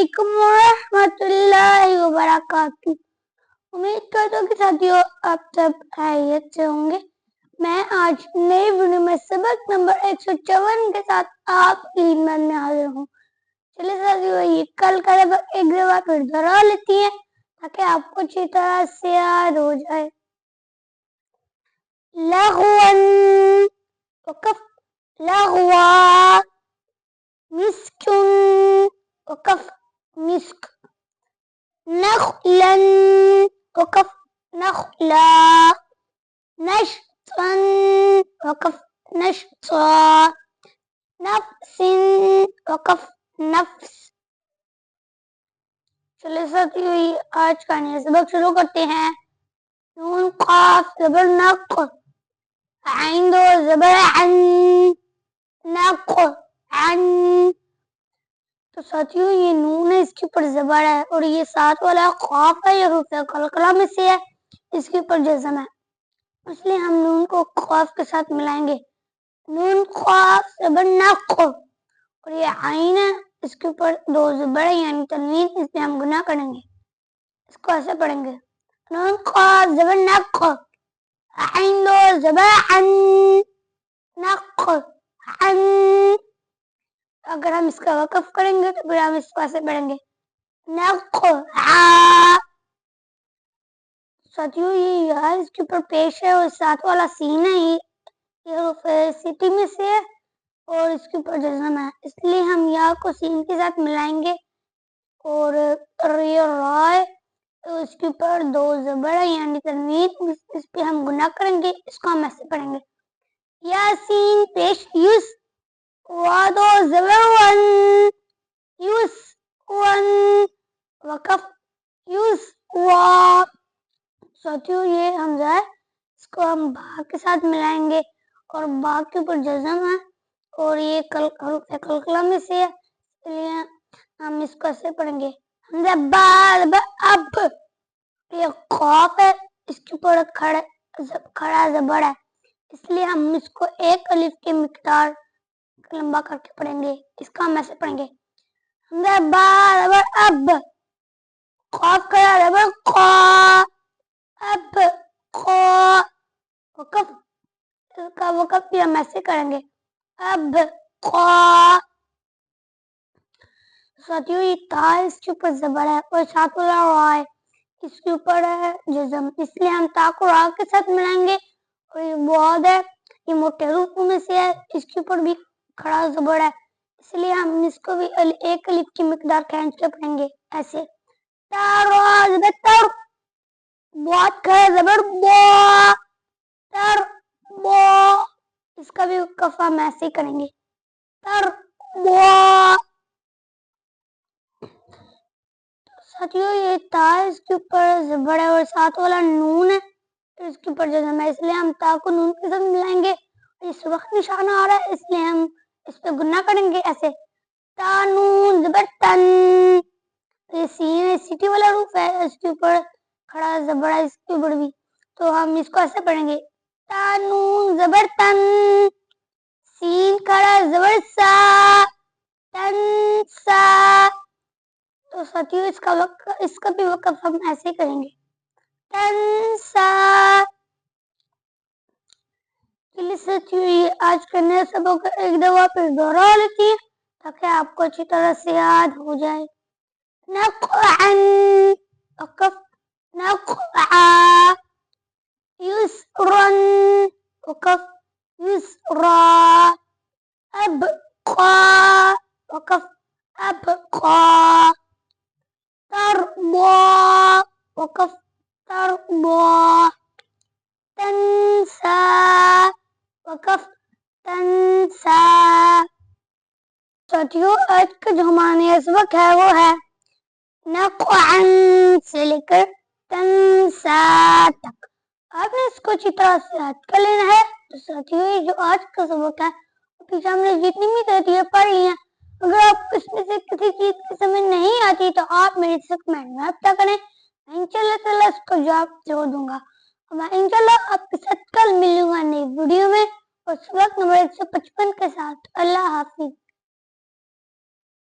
वालेकुम रहमतुल्लाहि व बरकातुहू। उम्मीद करता हूँ कि साथियों आप सब खैरियत से होंगे। मैं आज नई वीडियो में सबक नंबर 154 के साथ आपकी खिदमत में हाजिर हूँ। चलिए साथियों, ये कल का सबक एक दफा फिर दोहरा लेती है ताकि आपको अच्छी तरह से याद हो जाए। लग़वन वक़फ़ लग़वा, मिस्कुन वक़फ़ मिस्क, नख़लन वक़फ़ नख़ला, नश्तन वक़फ़ नश्ता, नफ़्सिन वक़फ़ नफ़्स। चलिए साथियों, ये आज का नया सबक शुरू करते हैं। नून क़ाफ ज़बर नक़, आइन दो ज़बर अन, नक़ अन। तो साथियों, ये नून है, इसके ऊपर ज़बर है, और ये साथ वाला ख़ाफ है, ये हुरूफ़ क़लक़ला में से है, इसके ऊपर जज़म है, इसलिए हम नून को ख़ाफ के साथ मिलाएंगे। नून ख़ाफ ज़बर नक़, और ये आइन है, इसके ऊपर दो ज़बर है यानी तनवीन, इसलिए हम गुना करेंगे। इसको ऐसे पढ़ेंगे, नून क़ाफ ज़बर नक़, आइन दो ज़बर अन, नक़ अन। अगर हम इसका वक़फ़ करेंगे तो फिर हम इसको ऐसे पढ़ेंगे, नक़ आ। साथियों, ये या इसके ऊपर पेश है और साथ वाला सीन है, ये सिटी में से है और इसके ऊपर जज़म है, इसलिए हम या को सीन के साथ मिलाएंगे। और ये रा है, तो इसके ऊपर दो ज़बर है यानी तनवीन, इस पे हम गुना करेंगे। इसको हम ऐसे पढ़ेंगे, यासीन पेश युस, वा दो ज़बर वन, युस वन, वक़फ़ युस वा। साथियों, ये हमज़ा है, इसको हम बा के साथ मिलाएंगे और बा के ऊपर जज़म है और ये हुरूफ़ क़लक़ला में से है, इसलिए हम इसको ऐसे पढ़ेंगे, हमज़ा बा अब। ये क़ाफ है, इसके ऊपर खड़ा ज़बर है, इसलिए हम इसको एक अलिफ के मिक़दार लंबा करके पढ़ेंगे। इसका हम ऐसे पढ़ेंगे, हमज़ा बा ज़बर अब, क़ाफ खड़ा ज़बर क़ा, अब क़ा, वक़फ़, इसका वक़फ़ भी हम ऐसे करेंगे, अब क़ा। साथियों, ये ता इसके ऊपर ज़बर है और साथ वाला रा है, इसके ऊपर है जज़म, इसलिए हम ता को रा के साथ मिलाएंगे। और ये वाद है, ये मोटे हरूफ में से है, इसके ऊपर भी खड़ा ज़बर है, इसलिए हम इसको भी एक अलिफ की मिक़दार खींच के पढ़ेंगे ऐसे, ता ज़बर तर, बहुत खड़ा ज़बर बा, तर बा। इसका भी वक़फ़ हम ऐसे ही करेंगे, तर बा। साथियों, ये ता इसके ऊपर ज़बर है और साथ वाला नून है, तो इसके ऊपर जज़म है, इसलिए हम ता को नून के साथ मिलाएंगे। इस वक्त निशाना आ रहा है, इसलिए हम इस पे गुना करेंगे ऐसे, ता नून ज़बर तन। ये सीन है, सिटी वाला रूफ है, इसके ऊपर खड़ा ज़बर है, इसके ऊपर भी, तो हम इसको ऐसे पढ़ेंगे, ता नून ज़बर तन, सीन खड़ा ज़बर सा, तन सा। तो साथियों, इसका भी वक़फ़ हम ऐसे करेंगे, तंसा। चलिए साथियों, ये आज का नया सबक एक दफा फिर दोहरा लेती है ताकि आपको अच्छी तरह से याद हो जाए। नक़अन वक़फ़ नक़अ, युस्रन वक़फ़ युस्रा, अबक़ा वक़फ़ अबक़ा, तरबा वक़फ़ तरबा, तंसा वक़फ़ तंसा। साथियों, आज का जो हमारा नया सबक है वो है नक़अन से लेकर तंसा तक। आपने इसको अच्छी तरह से याद कर लेना है। तो साथियों, ये जो आज का सबक है, पीछे हमने जितनी भी तरतीबें पढ़ ली हैं, अगर आपको इसमें से किसी चीज की समझ नहीं आती तो आप मेरे से कमेंट में रब्ता करें, इंशाल्लाह ताला इसको जवाब जरूर दूंगा। मैं इंशाल्लाह आपके साथ कल मिलूंगा नई वीडियो में और सबक नंबर 155 के साथ। अल्लाह हाफिज।